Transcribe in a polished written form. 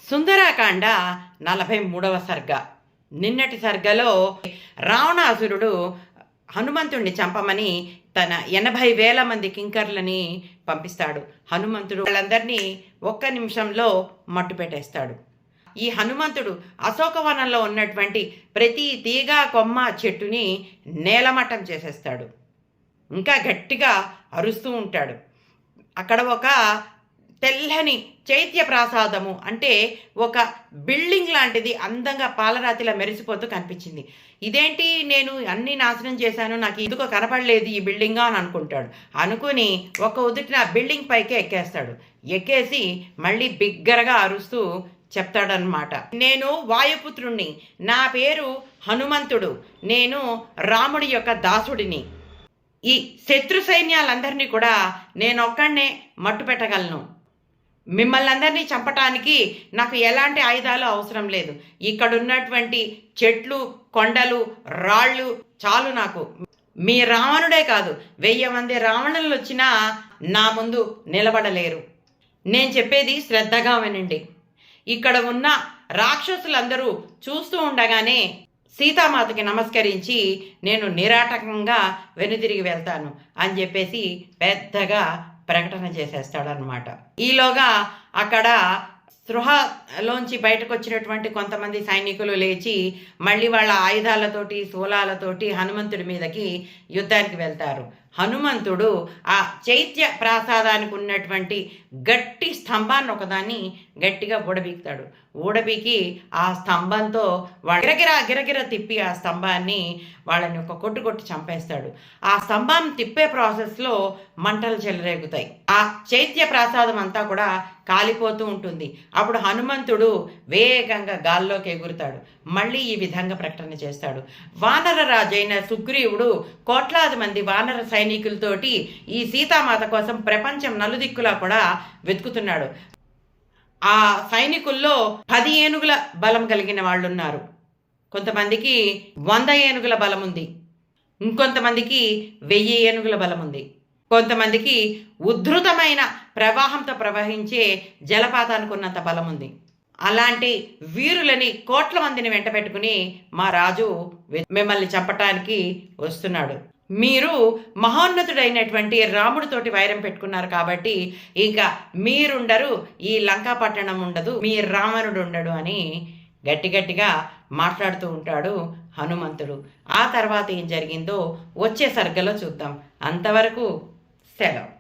సుందరాకాండ 43వ సర్గ. నిన్నటి సర్గలో రావణాసురుడు హనుమంతుడిని చంపమని తన 80,000 మంది కింకర్లని పంపిస్తాడు. హనుమంతుడు వాళ్ళందరినీ ఒక్క నిమిషంలో మట్టు పెట్టేస్తాడు. ఈ హనుమంతుడు అశోకవనంలో ఉన్నటువంటి ప్రతి తీగ కొమ్మ చెట్టుని నేలమట్టం చేసేస్తాడు. ఇంకా గట్టిగా అరుస్తూ ఉంటాడు. అక్కడ ఒక తెల్లని చైత్య ప్రాసాదము అంటే ఒక బిల్డింగ్ లాంటిది అందంగా పాలరాతిలా మెరిసిపోతూ కనిపించింది. ఇదేంటి, నేను అన్నీ నాశనం చేశాను, నాకు ఎందుకో కనపడలేదు ఈ బిల్డింగా అని అనుకుంటాడు. అనుకుని ఒక ఉదుటిన బిల్డింగ్ పైకి ఎక్కేస్తాడు. ఎక్కేసి మళ్ళీ బిగ్గరగా అరుస్తూ చెప్తాడనమాట, నేను వాయుపుత్రుణ్ణి, నా పేరు హనుమంతుడు, నేను రాముడి యొక్క దాసుడిని, ఈ శత్రు సైన్యాలందరినీ కూడా నేనొక్కడనే మట్టు పెట్టగలను, మిమ్మల్ని అందరినీ చంపటానికి నాకు ఎలాంటి ఆయుధాలు అవసరం లేదు, ఇక్కడ ఉన్నటువంటి చెట్లు కొండలు రాళ్ళు చాలు నాకు, మీ రావణుడే కాదు 1000 మంది రావణులు వచ్చినా నా ముందు నిలబడలేరు. నేను చెప్పేది శ్రద్ధగా వినండి. ఇక్కడ ఉన్న రాక్షసులందరూ చూస్తూ ఉండగానే సీతామాతకి నమస్కరించి నేను నిరాటకంగా వెనుదిరిగి వెళ్తాను అని చెప్పేసి పెద్దగా ప్రకటన చేసేస్తాడనమాట. ఈలోగా అక్కడ స్పృహలోంచి బయటకు వచ్చినటువంటి కొంతమంది సైనికులు లేచి మళ్ళీ వాళ్ళ ఆయుధాలతోటి శూలాలతోటి హనుమంతుడి మీదకి యుద్ధానికి వెళ్తారు. హనుమంతుడు ఆ చైత్య ప్రాసాదానికి ఉన్నటువంటి గట్టి స్తంభాన్ని ఒకదాన్ని గట్టిగా ఊడబీకుతాడు. ఊడబీకి ఆ స్తంభంతో గిరగిర తిప్పి ఆ స్తంభాన్ని వాళ్ళని ఒక కొట్టు చంపేస్తాడు. ఆ స్తంభం తిప్పే ప్రాసెస్లో మంటలు చెలరేగుతాయి. ఆ చైత్య ప్రాసాదం అంతా కూడా కాలిపోతూ ఉంటుంది. అప్పుడు హనుమంతుడు వేగంగా గాల్లోకి ఎగురుతాడు. మళ్ళీ ఈ విధంగా ప్రకటన చేస్తాడు. వానర రాజైన సుగ్రీవుడు కోట్లాది మంది వానర సైనికులతోటి ఈ సీతామాత కోసం ప్రపంచం నలుదిక్కులా కూడా వెతుకుతున్నాడు. ఆ సైనికుల్లో 10 ఏనుగుల బలం కలిగిన వాళ్ళు ఉన్నారు. కొంతమందికి 100 ఏనుగుల బలం ఉంది. ఇంకొంతమందికి 1000 ఏనుగుల బలం ఉంది. కొంతమందికి ఉద్ధృతమైన ప్రవాహంతో ప్రవహించే జలపాతానికి ఉన్నంత బలం ఉంది. అలాంటి వీరులని కోట్ల మందిని వెంట పెట్టుకుని మా రాజు మిమ్మల్ని చంపటానికి వస్తున్నాడు. మీరు మహోన్నతుడైనటువంటి రాముడితోటి వైరం పెట్టుకున్నారు కాబట్టి ఇంకా మీరుండరు, ఈ లంకాపట్టణం ఉండదు, మీ రావణుడు ఉండడు అని గట్టిగా మాట్లాడుతూ ఉంటాడు హనుమంతుడు. ఆ తర్వాత ఏం జరిగిందో వచ్చే సర్గలో చూద్దాం. అంతవరకు సెలవు.